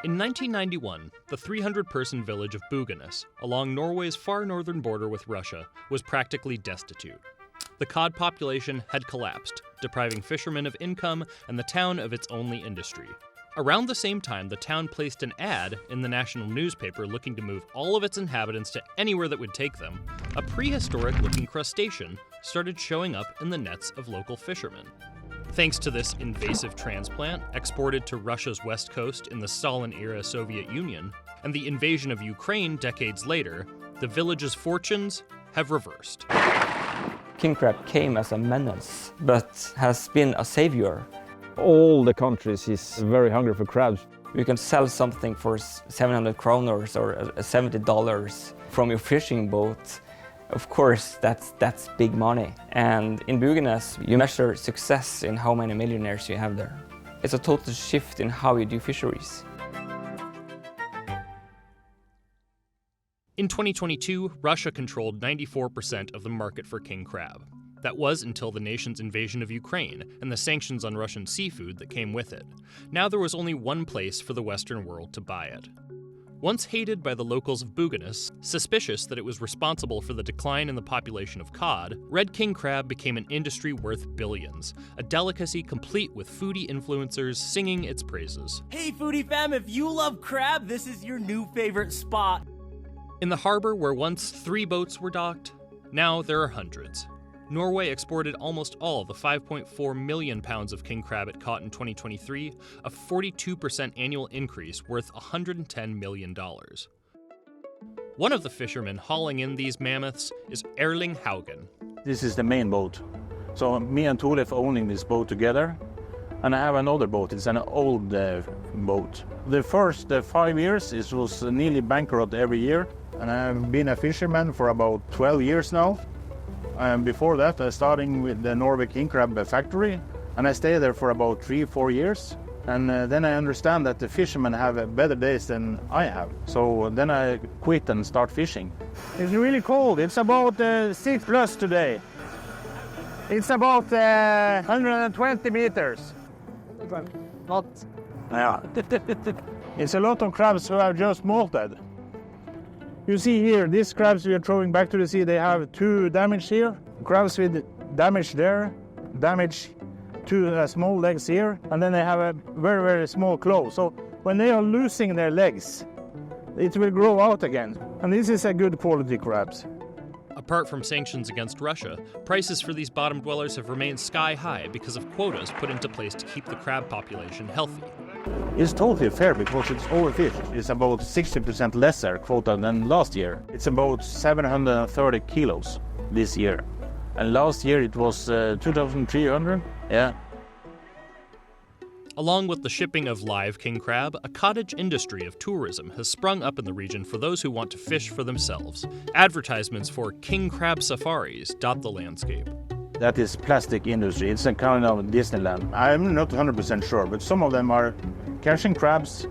In 1991, the 300-person village of Buganes, along Norway's far northern border with Russia, was practically destitute. The cod population had collapsed, depriving fishermen of income and the town of its only industry. Around the same time, the town placed an ad in the national newspaper looking to move all of its inhabitants to anywhere that would take them. A prehistoric-looking crustacean started showing up in the nets of local fishermen. Thanks to this invasive transplant, exported to Russia's west coast in the Stalin-era Soviet Union, and the invasion of Ukraine decades later, the village's fortunes have reversed. King crab came as a menace, but has been a savior. All the countries is very hungry for crabs. You can sell something for 700 kroners or $70 from your fishing boat. Of course, that's big money. And in Buganes, you measure success in how many millionaires you have there. It's a total shift in how you do fisheries. In 2022, Russia controlled 94% of the market for king crab. That was until the nation's invasion of Ukraine and the sanctions on Russian seafood that came with it. Now there was only one place for the Western world to buy it. Once hated by the locals of Buganes, suspicious that it was responsible for the decline in the population of cod, red king crab became an industry worth billions, a delicacy complete with foodie influencers singing its praises. Hey foodie fam, if you love crab, this is your new favorite spot. In the harbor where once 3 boats were docked, now there are hundreds. Norway exported almost all the 5.4 million pounds of king crab it caught in 2023, a 42% annual increase worth $110 million. One of the fishermen hauling in these mammoths is Erling Haugen. This is the main boat. So me and Torleif owning this boat together, and I have another boat. It's an old boat. The first 5 years it was nearly bankrupt every year, and I've been a fisherman for about 12 years now. Before that, I started with the Norway king crab factory, and I stayed there for about 3-4 years. And then I understand that the fishermen have better days than I have. So then I quit and start fishing. It's really cold. It's about 6 plus today. It's about 120 meters. Not. Yeah. It's a lot of crabs who have just molted. You see here, these crabs we are throwing back to the sea, they have 2 damage here. Crabs with damage there, damage 2 small legs here, and then they have a very, very small claw. So when they are losing their legs, it will grow out again. And this is a good quality crabs. Apart from sanctions against Russia, prices for these bottom dwellers have remained sky high because of quotas put into place to keep the crab population healthy. It's totally fair because it's overfished. It's about 60% lesser quota than last year. It's about 730 kilos this year. And last year it was 2,300. Yeah. Along with the shipping of live king crab, a cottage industry of tourism has sprung up in the region for those who want to fish for themselves. Advertisements for king crab safaris dot the landscape. That is plastic industry. It's a kind of Disneyland. I'm not 100% sure, but some of them are catching crabs,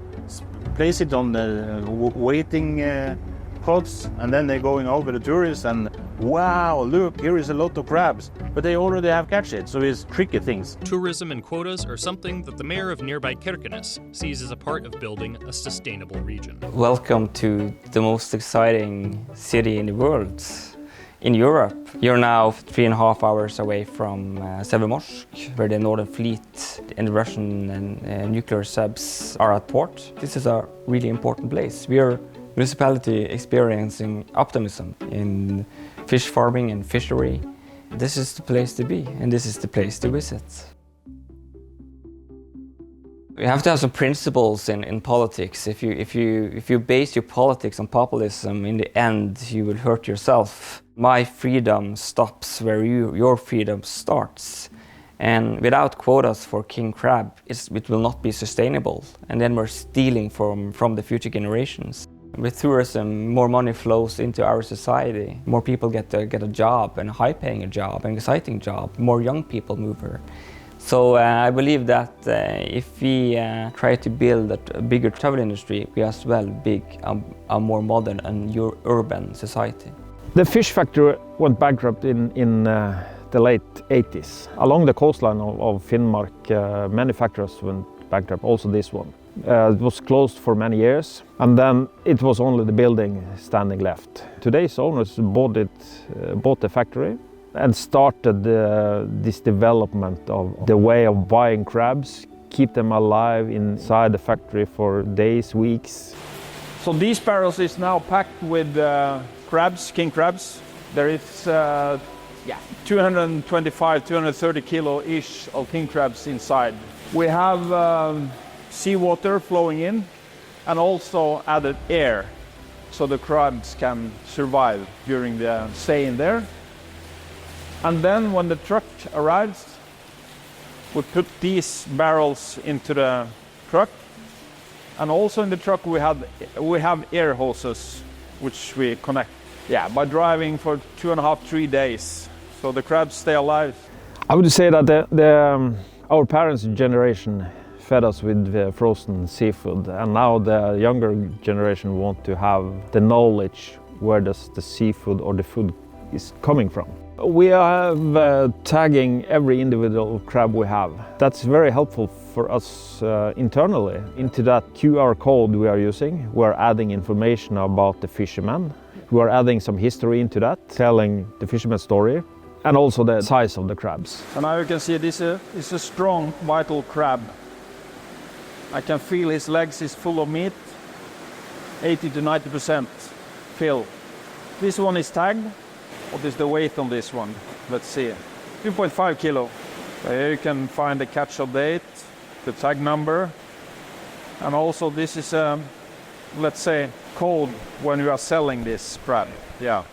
place it on the waiting pods, and then they're going over the tourists and wow, look, here is a lot of crabs. But they already have catch it, so it's tricky things. Tourism and quotas are something that the mayor of nearby Kirkenes sees as a part of building a sustainable region. Welcome to the most exciting city in the world. In Europe, you're now 3.5 hours away from Severomorsk, where the Northern Fleet and the Russian and nuclear subs are at port. This is a really important place. We are a municipality experiencing optimism in fish farming and fishery. This is the place to be, and this is the place to visit. You have to have some principles in politics. If you base your politics on populism, in the end you will hurt yourself. My freedom stops where your freedom starts. And without quotas for king crab, it will not be sustainable. And then we're stealing from the future generations. With tourism, more money flows into our society. More people get a job, and a high-paying job, an exciting job. More young people move here. So I believe that if we try to build a bigger travel industry, we as well build a more modern and urban society. The fish factory went bankrupt in the late 80s. Along the coastline of Finnmark, many factories went bankrupt, also this one. It was closed for many years, and then it was only the building standing left. Today's owners bought the factory and started this development of the way of buying crabs, keep them alive inside the factory for days, weeks. So these barrels is now packed with crabs, king crabs. There is 225, 230 kilo-ish of king crabs inside. We have seawater flowing in and also added air so the crabs can survive during the stay in there. And then when the truck arrives, we put these barrels into the truck, and also in the truck we have air hoses which we connect by driving for 2.5-3 days, so the crabs stay alive. I would say that our parents' generation fed us with frozen seafood, and now the younger generation want to have the knowledge where does the seafood or the food is coming from. We have tagging every individual crab we have. That's very helpful for us internally. Into that QR code we are using, we're adding information about the fishermen. We are adding some history into that, telling the fisherman's story, and also the size of the crabs. And now you can see this is a strong, vital crab. I can feel his legs is full of meat, 80 to 90% fill. This one is tagged. What is the weight on this one? Let's see. 2.5 kilo. Here you can find the catch-up date, the tag number, and also this is let's say, code when you are selling this crab. Yeah.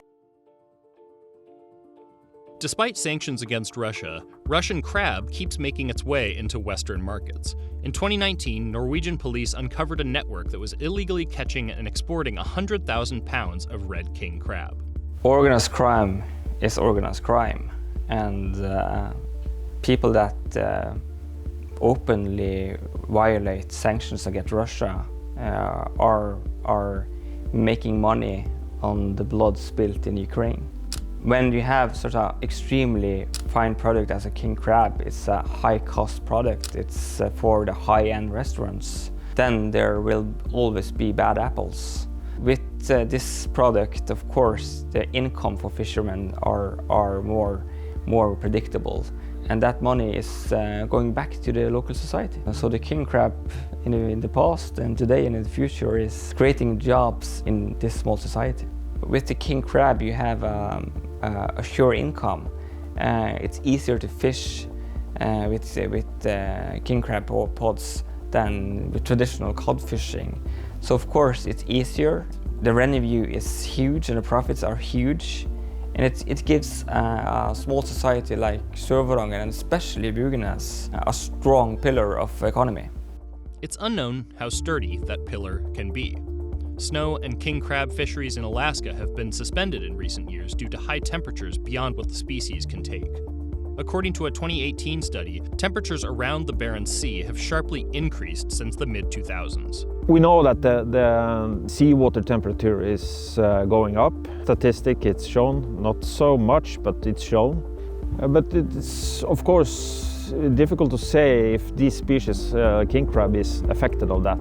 Despite sanctions against Russia, Russian crab keeps making its way into Western markets. In 2019, Norwegian police uncovered a network that was illegally catching and exporting 100,000 pounds of red king crab. Organized crime is organized crime, and people that openly violate sanctions against Russia are making money on the blood spilled in Ukraine. When you have such an extremely fine product as a king crab, it's a high-cost product, it's for the high-end restaurants, then there will always be bad apples. With this product, of course, the income for fishermen are more predictable, and that money is going back to the local society. So the king crab in the past and today and in the future is creating jobs in this small society. With the king crab, you have a sure income. It's easier to fish with king crab pods than with traditional cod fishing. So of course it's easier, the revenue is huge and the profits are huge, and it gives a small society like Sør-Varanger and especially Bugenes a strong pillar of economy. It's unknown how sturdy that pillar can be. Snow and king crab fisheries in Alaska have been suspended in recent years due to high temperatures beyond what the species can take. According to a 2018 study, temperatures around the Barents Sea have sharply increased since the mid-2000s. We know that the seawater temperature is going up. Statistic, it's shown, not so much, but it's shown. But it's, of course, difficult to say if this species, king crab, is affected of that.